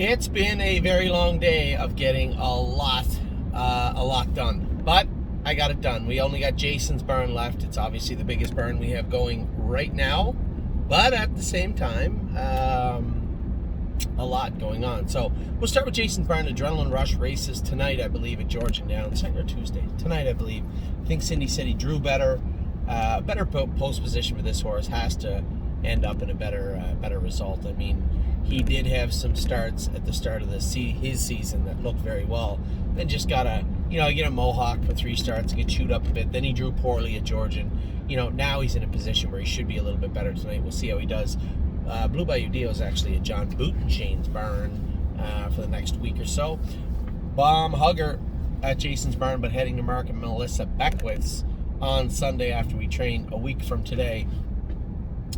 It's been a very long day of getting a lot done, but I got it done. We only got Jason's burn left. It's obviously the biggest burn we have going right now, but at the same time, a lot going on. So we'll start with Jason's burn. Adrenaline Rush races tonight, I believe, at Georgian Downs, or Tuesday. Tonight, I believe. I think Cindy said he drew better. Better post position for this horse has to end up in a better result. I mean, he did have some starts at the start of his season that looked very well. Then just gotta, get a mohawk for 3 starts, get chewed up a bit. Then he drew poorly at Georgian. Now he's in a position where he should be a little bit better tonight. We'll see how he does. Blue Bayou Dio is actually at John Butenshane's barn for the next week or so. Bomb Hugger at Jason's barn, but heading to Mark and Melissa Beckwith's on Sunday after we train a week from today.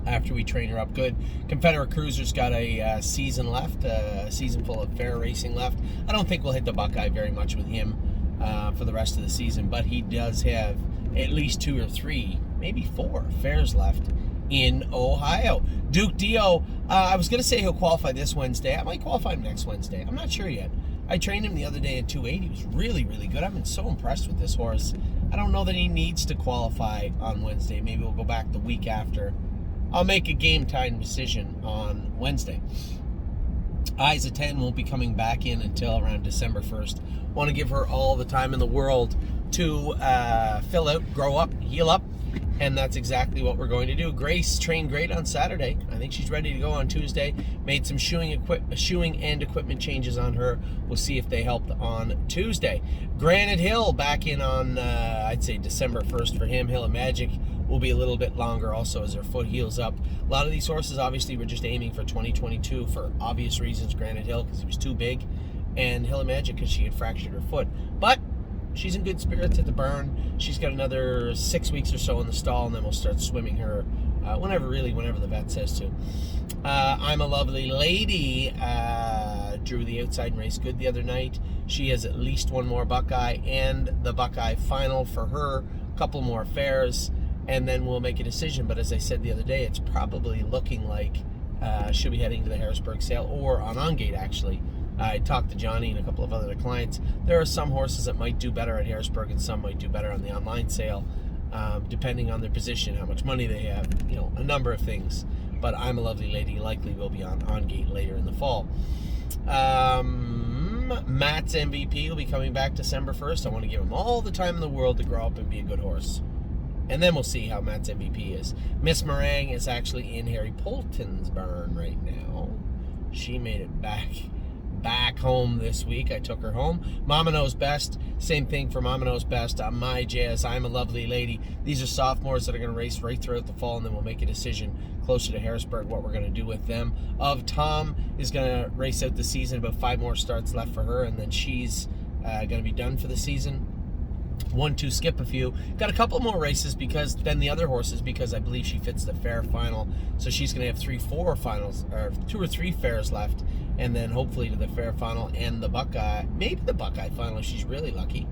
After we train her up good. Confederate Cruiser's got a season left, a season full of fair racing left. I don't think we'll hit the Buckeye very much with him for the rest of the season, but he does have at least 2 or 3, maybe 4 fairs left in Ohio. Duke Dio, I was going to say he'll qualify this Wednesday. I might qualify him next Wednesday. I'm not sure yet. I trained him the other day at 280. He was really, really good. I've been so impressed with this horse. I don't know that he needs to qualify on Wednesday. Maybe we'll go back the week after. I'll make a game time decision on Wednesday. Eyes of 10 won't be coming back in until around December 1st. Want to give her all the time in the world to fill out, grow up, heal up, and that's exactly what we're going to do. Grace trained great on Saturday. I think she's ready to go on Tuesday. Made some shoeing and equipment changes on her. We'll see if they helped on Tuesday. Granite Hill back in on, I'd say December 1st for him. Hill of Magic will be a little bit longer also as their foot heals up. A lot of these horses, obviously, were just aiming for 2022 for obvious reasons. Granite Hill because he was too big, and Hill of Magic because she had fractured her foot. But she's in good spirits at the burn. She's got another 6 weeks or so in the stall, and then we'll start swimming her whenever the vet says to. I'm a Lovely Lady drew the outside and raced good the other night. She has at least 1 more Buckeye and the Buckeye final for her. A couple more fairs. And then we'll make a decision. But as I said the other day, it's probably looking like she'll be heading to the Harrisburg sale or on gate, actually. I talked to Johnny and a couple of other clients. There are some horses that might do better at Harrisburg and some might do better on the online sale, depending on their position, how much money they have, a number of things. But I'm a Lovely Lady likely will be on gate later in the fall. Matt's MVP will be coming back December 1st. I want to give him all the time in the world to grow up and be a good horse. And then we'll see how Matt's MVP is. Miss Meringue is actually in Harry Poulton's barn right now. She made it back home this week. I took her home. Mama Knows Best. Same thing for Mama Knows Best. On My Jazz, I'm a Lovely Lady. These are sophomores that are going to race right throughout the fall, and then we'll make a decision closer to Harrisburg what we're going to do with them. Of Tom is going to race out the season. About 5 more starts left for her, and then she's going to be done for the season. 1, 2, skip a few. Got a couple more races than the other horses because I believe she fits the fair final. So she's going to have 3, 4 finals, or 2 or 3 fairs left, and then hopefully to the fair final and the Buckeye, maybe the Buckeye final if she's really lucky.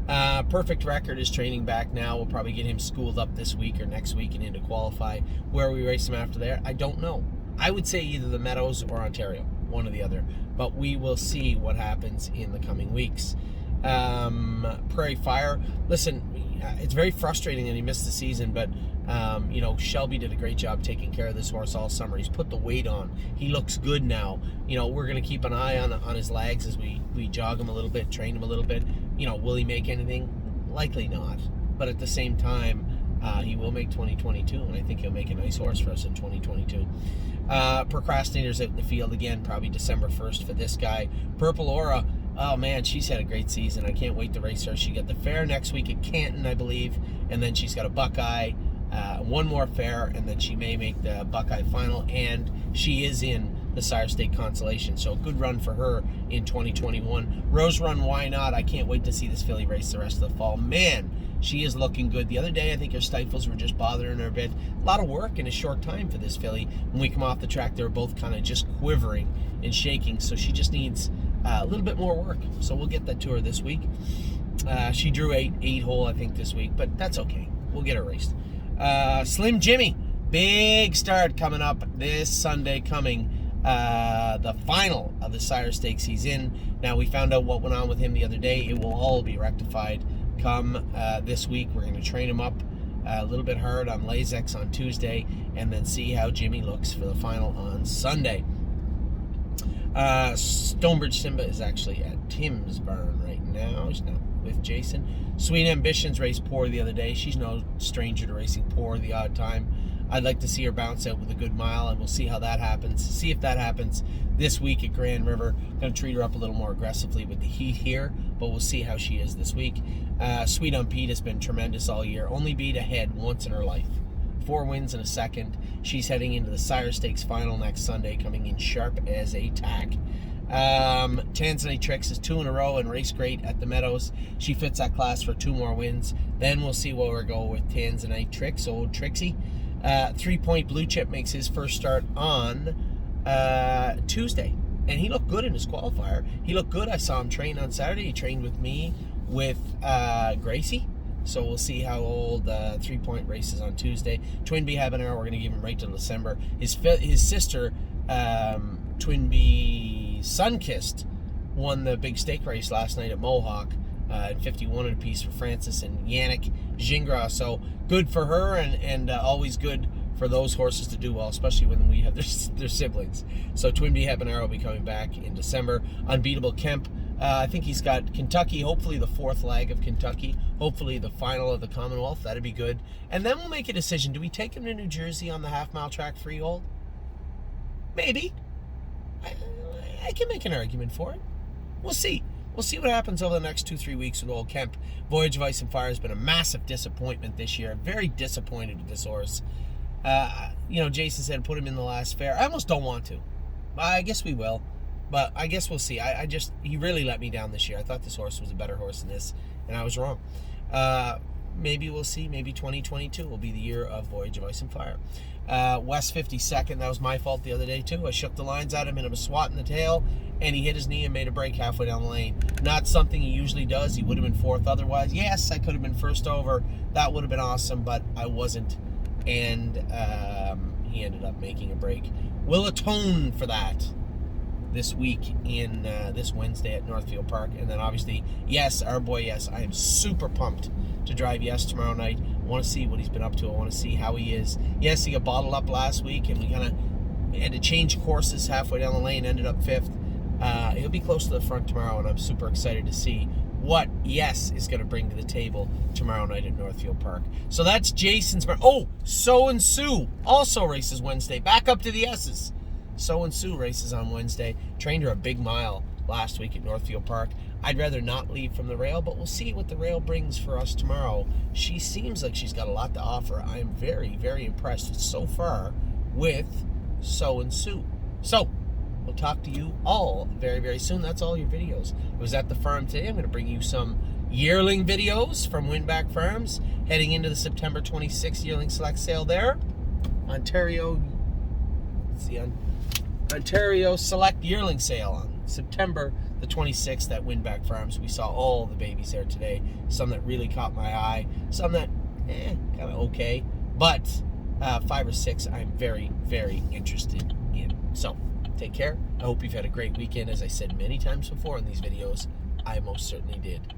Perfect Record is training back now. We'll probably get him schooled up this week or next week and into qualify. Where we race him after there, I don't know. I would say either the Meadows or Ontario, one or the other. But we will see what happens in the coming weeks. Prairie Fire. Listen, it's very frustrating that he missed the season, but Shelby did a great job taking care of this horse all summer. He's put the weight on. He looks good now. We're going to keep an eye on his legs as we jog him a little bit, train him a little bit. Will he make anything? Likely not. But at the same time, he will make 2022, and I think he'll make a nice horse for us in 2022. Procrastinators out in the field again, probably December 1st for this guy. Purple Aura. Oh, man, she's had a great season. I can't wait to race her. She got the fair next week at Canton, I believe, and then she's got a Buckeye, 1 more fair, and then she may make the Buckeye final, and she is in the Sire State Consolation, so a good run for her in 2021. Rose Run, why not? I can't wait to see this filly race the rest of the fall. Man, she is looking good. The other day, I think her stifles were just bothering her a bit. A lot of work in a short time for this filly. When we come off the track, they're both kind of just quivering and shaking, so she just needs a little bit more work. So we'll get that to her this week. She drew 8 hole, I think, this week, but that's okay. We'll get her raced. Slim Jimmy, big start coming up this Sunday coming. the final of the Sire Stakes he's in. Now, we found out what went on with him the other day. It will all be rectified come this week. We're going to train him up a little bit hard on Lasix on Tuesday, and then see how Jimmy looks for the final on Sunday. Stonebridge Simba is actually at Tim's barn right now. He's not with Jason. Sweet Ambitions raced poor the other day. She's no stranger to racing poor the odd time. I'd like to see her bounce out with a good mile, and we'll see how that happens. See if that happens this week at Grand River. Going to treat her up a little more aggressively with the heat here, but we'll see how she is this week. Sweet on Pete has been tremendous all year. Only beat ahead once in her life. 4 wins and a second. She's heading into the Sire Stakes final next Sunday, coming in sharp as a tack. Tanzanite Tricks is 2 in a row and raced great at the Meadows. She fits that class for 2 more wins. Then we'll see where we go with Tanzanite Tricks, old Trixie. 3 Point Blue Chip makes his first start on Tuesday, and he looked good in his qualifier. He looked good. I saw him train on Saturday. He trained with me with Gracie. So we'll see how old 3 Point races on Tuesday. Twin Bee Habanero, we're going to give him right till December. His sister, Twin Bee Sunkissed, won the big stake race last night at Mohawk. 51 and a piece for Francis and Yannick Gingras. So good for her, and always good for those horses to do well, especially when we have their siblings. So Twin Bee Habanero will be coming back in December. Unbeatable Kemp. I think he's got Kentucky, hopefully the 4th leg of Kentucky, hopefully the final of the Commonwealth. That'd be good. And then we'll make a decision. Do we take him to New Jersey on the half-mile track freehold? Maybe. I can make an argument for it. We'll see. We'll see what happens over the next 2-3 weeks with old Kemp. Voyage of Ice and Fire has been a massive disappointment this year. Very disappointed with this horse. Jason said put him in the last fair. I almost don't want to. I guess we will. But I guess we'll see. He really let me down this year. I thought this horse was a better horse than this, and I was wrong. Maybe we'll see. Maybe 2022 will be the year of Voyage of Ice and Fire. West 52nd, that was my fault the other day too. I shook the lines at him and I was swatting the tail, and he hit his knee and made a break halfway down the lane. Not something he usually does. He would have been 4th otherwise. Yes, I could have been first over. That would have been awesome, but I wasn't, and he ended up making a break. We'll atone for that this week in this Wednesday at Northfield Park. And then obviously, yes, our boy, yes, I am super pumped to drive Yes tomorrow night. I want to see what he's been up to. I want to see how he is. Yes, he got bottled up last week, and we kind of had to change courses halfway down the lane, ended up 5th. He'll be close to the front tomorrow, and I'm super excited to see what Yes is going to bring to the table tomorrow night at Northfield Park. So that's Jason's. Oh, So and Sue also races Wednesday. Back up to the S's. So and Sue races on Wednesday. Trained her a big mile last week at Northfield Park. I'd rather not leave from the rail, but we'll see what the rail brings for us tomorrow. She seems like she's got a lot to offer. I am very, very impressed so far with So and Sue. So we'll talk to you all very, very soon. That's all your videos. I was at the farm today. I'm going to bring you some yearling videos from Winback Farms, heading into the September 26th yearling select sale there. Ontario Select Yearling Sale on September the 26th at Winback Farms. We saw all the babies there today. Some that really caught my eye. Some that, kind of okay. But 5 or 6 I'm very, very interested in. So, take care. I hope you've had a great weekend. As I said many times before in these videos, I most certainly did.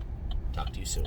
Talk to you soon.